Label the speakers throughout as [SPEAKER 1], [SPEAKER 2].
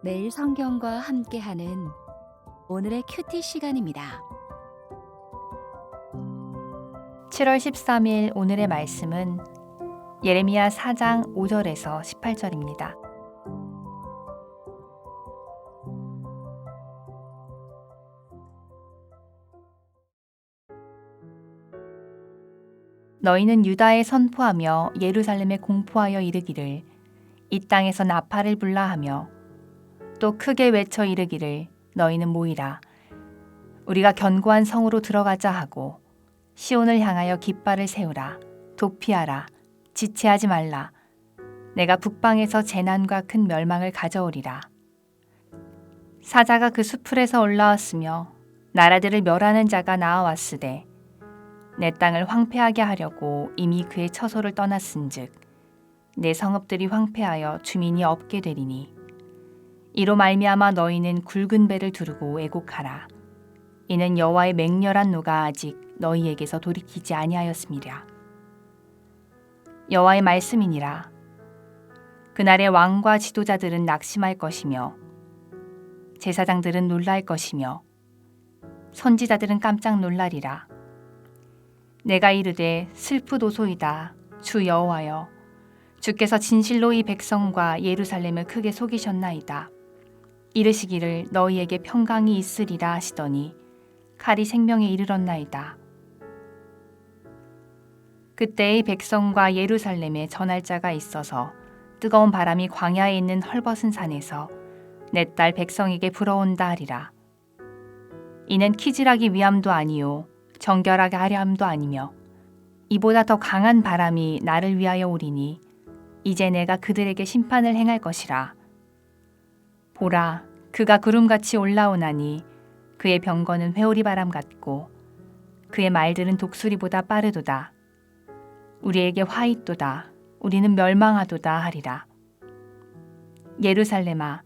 [SPEAKER 1] 매일 성경과 함께하는 오늘의 큐티 시간입니다.
[SPEAKER 2] 7월 13일 오늘의 말씀은 예레미야 4장 5절에서 18절입니다. 너희는 유다에 선포하며 예루살렘에 공포하여 이르기를 이 땅에서 나팔을 불라 하며 또 크게 외쳐 이르기를 너희는 모이라 우리가 견고한 성으로 들어가자 하고 시온을 향하여 깃발을 세우라 도피하라 지체하지 말라 내가 북방에서 재난과 큰 멸망을 가져오리라. 사자가 그 수풀에서 올라왔으며 나라들을 멸하는 자가 나아왔으되 내 땅을 황폐하게 하려고 이미 그의 처소를 떠났은즉 내 성읍들이 황폐하여 주민이 없게 되리니 이로 말미암아 너희는 굵은 배를 두르고 애곡하라. 이는 여호와의 맹렬한 노가 아직 너희에게서 돌이키지 아니하였음이라. 여호와의 말씀이니라. 그날에 왕과 지도자들은 낙심할 것이며 제사장들은 놀랄 것이며 선지자들은 깜짝 놀라리라. 내가 이르되 슬프도소이다 주 여호와여 주께서 진실로 이 백성과 예루살렘을 크게 속이셨나이다. 이르시기를 너희에게 평강이 있으리라 하시더니 칼이 생명에 이르렀나이다. 그때의 백성과 예루살렘에 전할 자가 있어서 뜨거운 바람이 광야에 있는 헐벗은 산에서 내 딸 백성에게 불어온다 하리라. 이는 키질하기 위함도 아니요 정결하게 하려 함도 아니며 이보다 더 강한 바람이 나를 위하여 오리니 이제 내가 그들에게 심판을 행할 것이라. 보라, 그가 구름같이 올라오나니 그의 병거는 회오리 바람 같고 그의 말들은 독수리보다 빠르도다. 우리에게 화 있도다. 우리는 멸망하도다 하리라. 예루살렘아,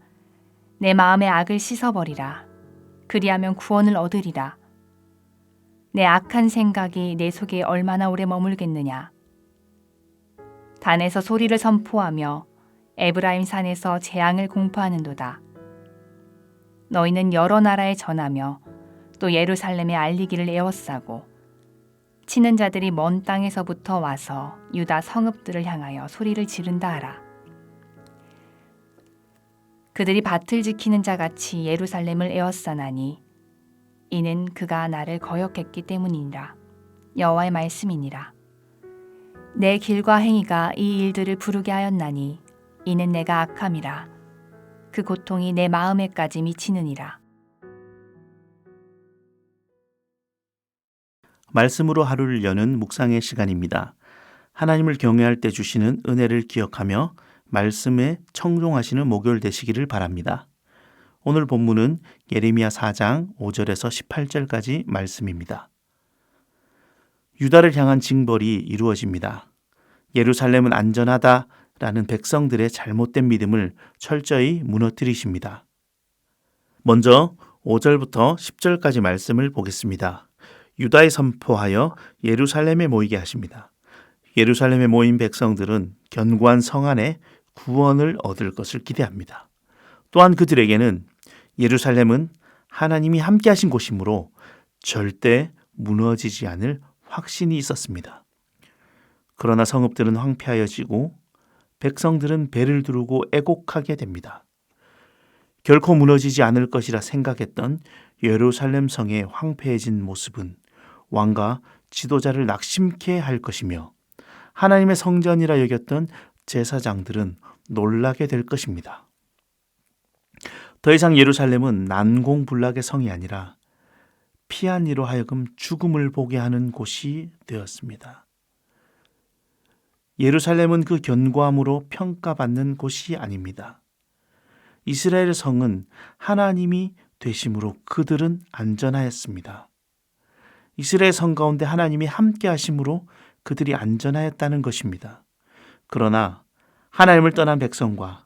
[SPEAKER 2] 내 마음의 악을 씻어버리라. 그리하면 구원을 얻으리라. 내 악한 생각이 내 속에 얼마나 오래 머물겠느냐. 단에서 소리를 선포하며 에브라임 산에서 재앙을 공포하는도다. 너희는 여러 나라에 전하며 또 예루살렘에 알리기를 애워싸고 치는 자들이 먼 땅에서부터 와서 유다 성읍들을 향하여 소리를 지른다 하라. 그들이 밭을 지키는 자같이 예루살렘을 애워싸나니 이는 그가 나를 거역했기 때문이니라. 여호와의 말씀이니라. 내 길과 행위가 이 일들을 부르게 하였나니 이는 내가 악함이라. 그 고통이 내 마음에까지 미치느니라.
[SPEAKER 3] 말씀으로 하루를 여는 묵상의 시간입니다. 하나님을 경외할 때 주시는 은혜를 기억하며 말씀에 청종하시는 목요일 되시기를 바랍니다. 오늘 본문은 예레미야 4장 5절에서 18절까지 말씀입니다. 유다를 향한 징벌이 이루어집니다. 예루살렘은 안전하다라는 백성들의 잘못된 믿음을 철저히 무너뜨리십니다. 먼저 5절부터 10절까지 말씀을 보겠습니다. 유다에 선포하여 예루살렘에 모이게 하십니다. 예루살렘에 모인 백성들은 견고한 성 안에 구원을 얻을 것을 기대합니다. 또한 그들에게는 예루살렘은 하나님이 함께 하신 곳이므로 절대 무너지지 않을 확신이 있었습니다. 그러나 성읍들은 황폐하여지고 백성들은 배를 두르고 애곡하게 됩니다. 결코 무너지지 않을 것이라 생각했던 예루살렘 성의 황폐해진 모습은 왕과 지도자를 낙심케 할 것이며 하나님의 성전이라 여겼던 제사장들은 놀라게 될 것입니다. 더 이상 예루살렘은 난공불락의 성이 아니라 피한 이로 하여금 죽음을 보게 하는 곳이 되었습니다. 예루살렘은 그 견고함으로 평가받는 곳이 아닙니다. 이스라엘 성은 하나님이 되심으로 그들은 안전하였습니다. 이스라엘 성 가운데 하나님이 함께 하심으로 그들이 안전하였다는 것입니다. 그러나 하나님을 떠난 백성과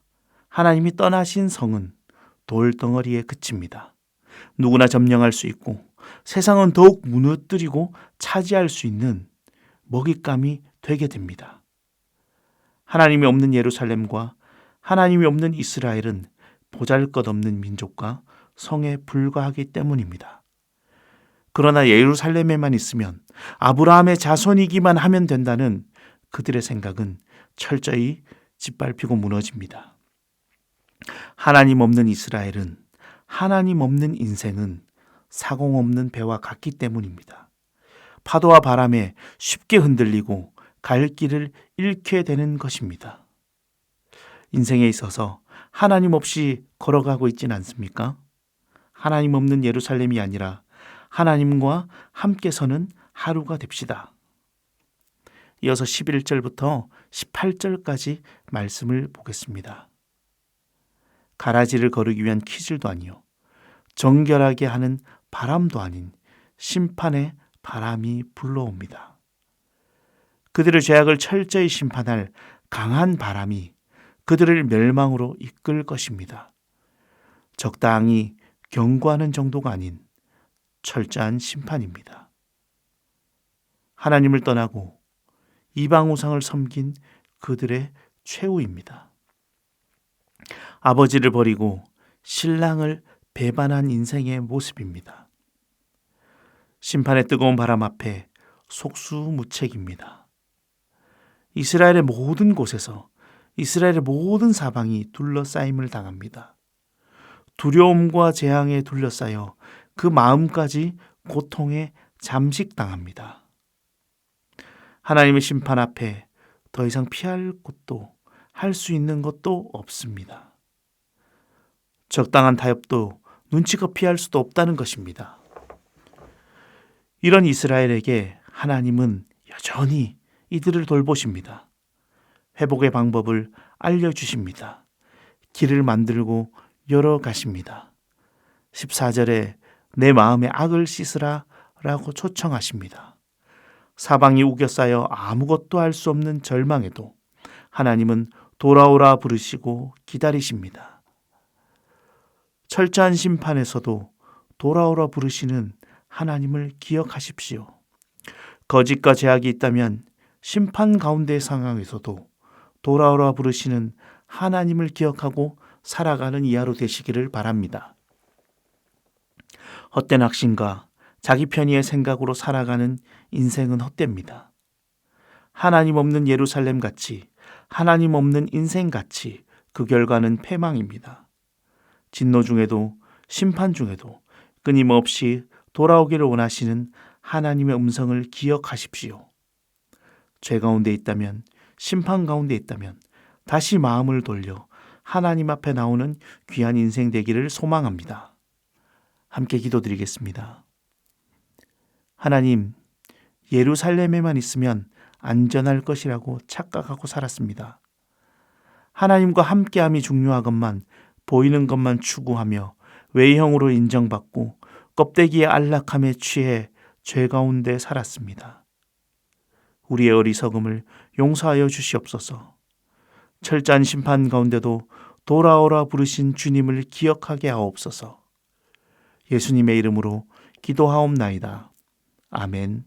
[SPEAKER 3] 하나님이 떠나신 성은 돌덩어리에 그칩니다. 누구나 점령할 수 있고 세상은 더욱 무너뜨리고 차지할 수 있는 먹잇감이 되게 됩니다. 하나님이 없는 예루살렘과 하나님이 없는 이스라엘은 보잘것없는 민족과 성에 불과하기 때문입니다. 그러나 예루살렘에만 있으면 아브라함의 자손이기만 하면 된다는 그들의 생각은 철저히 짓밟히고 무너집니다. 하나님 없는 이스라엘은, 하나님 없는 인생은 사공 없는 배와 같기 때문입니다. 파도와 바람에 쉽게 흔들리고 갈 길을 잃게 되는 것입니다. 인생에 있어서 하나님 없이 걸어가고 있진 않습니까? 하나님 없는 예루살렘이 아니라 하나님과 함께 서는 하루가 됩시다. 이어서 11절부터 18절까지 말씀을 보겠습니다. 가라지를 거르기 위한 키질도 아니요 정결하게 하는 바람도 아닌 심판의 바람이 불러옵니다. 그들의 죄악을 철저히 심판할 강한 바람이 그들을 멸망으로 이끌 것입니다. 적당히 경고하는 정도가 아닌 철저한 심판입니다. 하나님을 떠나고 이방 우상을 섬긴 그들의 최후입니다. 아버지를 버리고 신랑을 배반한 인생의 모습입니다. 심판의 뜨거운 바람 앞에 속수무책입니다. 이스라엘의 모든 곳에서 이스라엘의 모든 사방이 둘러싸임을 당합니다. 두려움과 재앙에 둘러싸여 그 마음까지 고통에 잠식당합니다. 하나님의 심판 앞에 더 이상 피할 곳도 할 수 있는 것도 없습니다. 적당한 타협도 눈치껏 피할 수도 없다는 것입니다. 이런 이스라엘에게 하나님은 여전히 이들을 돌보십니다. 회복의 방법을 알려주십니다. 길을 만들고 열어가십니다. 14절에 내 마음의 악을 씻으라 라고 초청하십니다. 사방이 우겨싸여 아무것도 할 수 없는 절망에도 하나님은 돌아오라 부르시고 기다리십니다. 철저한 심판에서도 돌아오라 부르시는 하나님을 기억하십시오. 거짓과 죄악이 있다면 심판 가운데의 상황에서도 돌아오라 부르시는 하나님을 기억하고 살아가는 이 하루 되시기를 바랍니다. 헛된 확신과 자기 편의의 생각으로 살아가는 인생은 헛됩니다. 하나님 없는 예루살렘 같이, 하나님 없는 인생 같이 그 결과는 패망입니다. 진노 중에도 심판 중에도 끊임없이 돌아오기를 원하시는 하나님의 음성을 기억하십시오. 죄 가운데 있다면, 심판 가운데 있다면 다시 마음을 돌려 하나님 앞에 나오는 귀한 인생 되기를 소망합니다. 함께 기도드리겠습니다. 하나님, 예루살렘에만 있으면 안전할 것이라고 착각하고 살았습니다. 하나님과 함께함이 중요하건만 보이는 것만 추구하며 외형으로 인정받고 껍데기의 안락함에 취해 죄 가운데 살았습니다. 우리의 어리석음을 용서하여 주시옵소서. 철저한 심판 가운데도 돌아오라 부르신 주님을 기억하게 하옵소서. 예수님의 이름으로 기도하옵나이다. 아멘.